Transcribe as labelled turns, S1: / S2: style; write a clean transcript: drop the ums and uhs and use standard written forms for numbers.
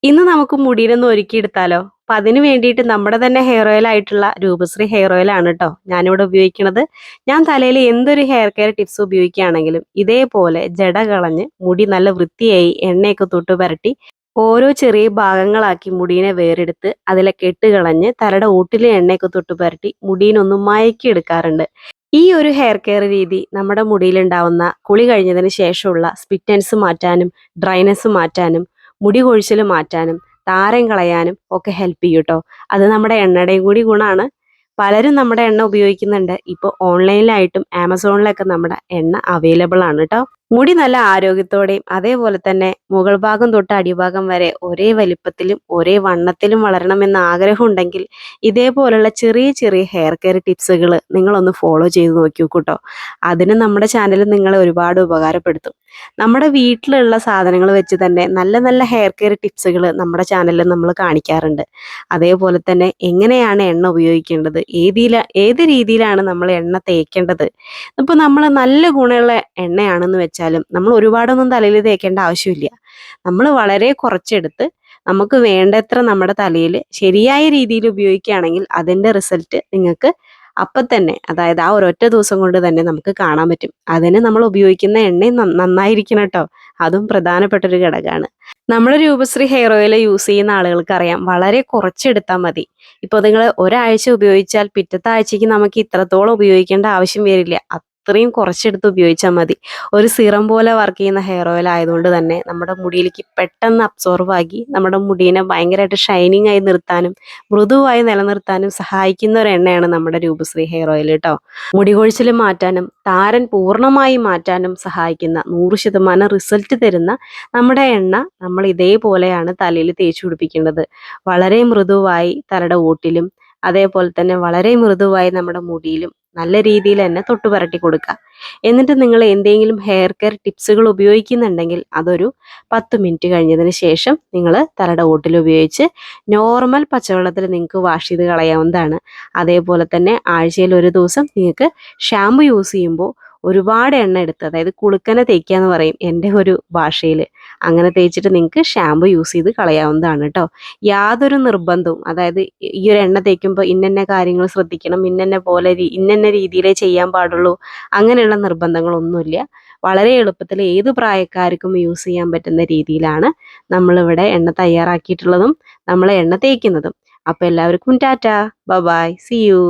S1: ഇന്ന് നമുക്ക് മുടിയിലൊന്ന് ഒരുക്കിയെടുത്താലോ? അപ്പൊ അതിന് വേണ്ടിയിട്ട് നമ്മുടെ തന്നെ ഹെയർ ഓയിൽ ആയിട്ടുള്ള രൂപശ്രീ ഹെയർ ഓയിൽ ആണ് കേട്ടോ ഞാനിവിടെ ഉപയോഗിക്കുന്നത്. ഞാൻ തലയിൽ എന്തൊരു ഹെയർ കെയർ ടിപ്സ് ഉപയോഗിക്കുകയാണെങ്കിലും ഇതേപോലെ ജട കളഞ്ഞ് മുടി നല്ല വൃത്തിയായി എണ്ണയൊക്കെ തൊട്ട് പുരട്ടി ഓരോ ചെറിയ ഭാഗങ്ങളാക്കി മുടീനെ വേറെടുത്ത് അതിലെ കെട്ട് കളഞ്ഞ് തലയുടെ ഓട്ടിലെ എണ്ണയൊക്കെ തൊട്ട് പുരട്ടി മുടീനൊന്ന് മയക്കി എടുക്കാറുണ്ട്. ഈ ഒരു ഹെയർ കെയർ രീതി നമ്മുടെ മുടിയിലുണ്ടാവുന്ന കുളി കഴിഞ്ഞതിന് ശേഷമുള്ള സ്പ്ലിറ്റൻസ് മാറ്റാനും ഡ്രൈനെസ് മാറ്റാനും മുടി കൊഴിച്ചിൽ മാറ്റാനും താരൻ കളയാനും ഒക്കെ ഹെൽപ്പ് ചെയ്യും ട്ടോ. അത് നമ്മുടെ എണ്ണയുടെയും കൂടി ഗുണമാണ്. പലരും നമ്മുടെ എണ്ണ ഉപയോഗിക്കുന്നുണ്ട്. ഇപ്പോൾ ഓൺലൈനിലായിട്ടും ആമസോണിലൊക്കെ നമ്മുടെ എണ്ണ അവൈലബിൾ ആണ് ട്ടോ. മുടി നല്ല ആരോഗ്യത്തോടെയും അതേപോലെ തന്നെ മുകൾ ഭാഗം തൊട്ട് അടിഭാഗം വരെ ഒരേ വലിപ്പത്തിലും ഒരേ വണ്ണത്തിലും വളരണമെന്ന് ആഗ്രഹം ഉണ്ടെങ്കിൽ ഇതേപോലുള്ള ചെറിയ ചെറിയ ഹെയർ കെയർ ടിപ്സുകൾ നിങ്ങളൊന്ന് ഫോളോ ചെയ്ത് നോക്കി നോക്കൂട്ടോ. അതിന് നമ്മുടെ ചാനൽ നിങ്ങളെ ഒരുപാട് ഉപകാരപ്പെടുത്തും. നമ്മുടെ വീട്ടിലുള്ള സാധനങ്ങൾ വെച്ച് തന്നെ നല്ല നല്ല ഹെയർ കെയർ ടിപ്സുകൾ നമ്മുടെ ചാനലിൽ നമ്മൾ കാണിക്കാറുണ്ട്. അതേപോലെ തന്നെ എങ്ങനെയാണ് എണ്ണ ഉപയോഗിക്കേണ്ടത്, ഏത് രീതിയിലാണ് നമ്മൾ എണ്ണ തേക്കേണ്ടത്. ഇപ്പോൾ നമ്മൾ നല്ല ഗുണമുള്ള എണ്ണയാണെന്ന് വെച്ചാലും നമ്മൾ ഒരുപാടൊന്നും തലയിൽ തേക്കേണ്ട ആവശ്യമില്ല. നമ്മൾ വളരെ കുറച്ചെടുത്ത് നമുക്ക് വേണ്ടത്ര നമ്മുടെ തലയിൽ ശരിയായ രീതിയിൽ ഉപയോഗിക്കുകയാണെങ്കിൽ അതിൻ്റെ റിസൾട്ട് നിങ്ങൾക്ക് അപ്പം തന്നെ, അതായത് ആ ഒരൊറ്റ ദിവസം കൊണ്ട് തന്നെ നമുക്ക് കാണാൻ പറ്റും. അതിന് നമ്മൾ ഉപയോഗിക്കുന്ന എണ്ണയും നന്നായിരിക്കണം കേട്ടോ. അതും പ്രധാനപ്പെട്ട ഒരു ഘടകമാണ്. നമ്മൾ രൂപശ്രീ ഹെയർ ഓയിൽ യൂസ് ചെയ്യുന്ന ആളുകൾക്ക് അറിയാം, വളരെ കുറച്ചെടുത്താൽ മതി. ഇപ്പോൾ നിങ്ങൾ ഒരാഴ്ച ഉപയോഗിച്ചാൽ പിറ്റത്തെ ആഴ്ചയ്ക്ക് നമുക്ക് ഇത്രത്തോളം ഉപയോഗിക്കേണ്ട ആവശ്യം വരില്ല. അത്രയും കുറച്ചെടുത്ത് ഉപയോഗിച്ചാൽ മതി. ഒരു സിറം പോലെ വർക്ക് ചെയ്യുന്ന ഹെയർ ഓയിൽ ആയതുകൊണ്ട് തന്നെ നമ്മുടെ മുടിയിലേക്ക് പെട്ടെന്ന് അബ്സോർവ് ആക്കി നമ്മുടെ മുടീനെ ഭയങ്കരമായിട്ട് ഷൈനിങ് ആയി നിർത്താനും മൃദുവായി നിലനിർത്താനും സഹായിക്കുന്ന ഒരു എണ്ണയാണ് നമ്മുടെ രൂപശ്രീ ഹെയർ ഓയിൽ കേട്ടോ. മുടി കൊഴിച്ചിൽ മാറ്റാനും താരൻ പൂർണ്ണമായി മാറ്റാനും സഹായിക്കുന്ന 100% റിസൾട്ട് തരുന്ന നമ്മുടെ എണ്ണ നമ്മൾ ഇതേപോലെയാണ് തലയിൽ തേച്ചു പിടിപ്പിക്കേണ്ടത്. വളരെ മൃദുവായി തലയുടെ ഓട്ടിലും അതേപോലെ തന്നെ വളരെ മൃദുവായി നമ്മുടെ മുടിയിലും നല്ല രീതിയിൽ തന്നെ തൊട്ട് പുരട്ടി കൊടുക്കുക. എന്നിട്ട് നിങ്ങൾ എന്തെങ്കിലും ഹെയർ കെയർ ടിപ്സുകൾ ഉപയോഗിക്കുന്നുണ്ടെങ്കിൽ അതൊരു 10 മിനിറ്റ് കഴിഞ്ഞതിന് ശേഷം നിങ്ങൾ തലയുടെ ഓട്ടിൽ ഉപയോഗിച്ച് നോർമൽ പച്ചവെള്ളത്തിൽ നിങ്ങൾക്ക് വാഷ് ചെയ്ത് കളയാവുന്നതാണ്. അതേപോലെ തന്നെ ആഴ്ചയിൽ ഒരു ദിവസം നിങ്ങൾക്ക് ഷാമ്പു യൂസ് ചെയ്യുമ്പോൾ ഒരുപാട് എണ്ണ എടുത്ത്, അതായത് കുളുക്കനെ തേക്കുക എന്ന് പറയും എൻ്റെ ഒരു ഭാഷയിൽ, അങ്ങനെ തേച്ചിട്ട് നിങ്ങൾക്ക് ഷാമ്പു യൂസ് ചെയ്ത് കളയാവുന്നതാണ് കേട്ടോ. യാതൊരു നിർബന്ധവും, അതായത് ഈ ഒരു എണ്ണ തേക്കുമ്പോൾ ഇന്നന്ന കാര്യങ്ങൾ ശ്രദ്ധിക്കണം, ഇന്നന്ന രീതിയിലേ ചെയ്യാൻ പാടുള്ളൂ, അങ്ങനെയുള്ള നിർബന്ധങ്ങളൊന്നുമില്ല. വളരെ എളുപ്പത്തിൽ ഏത് പ്രായക്കാർക്കും യൂസ് ചെയ്യാൻ പറ്റുന്ന രീതിയിലാണ് നമ്മളിവിടെ എണ്ണ തയ്യാറാക്കിയിട്ടുള്ളതും നമ്മൾ എണ്ണ തേക്കുന്നതും. അപ്പോൾ എല്ലാവർക്കും ടാറ്റാ, ബൈ, സീ യു.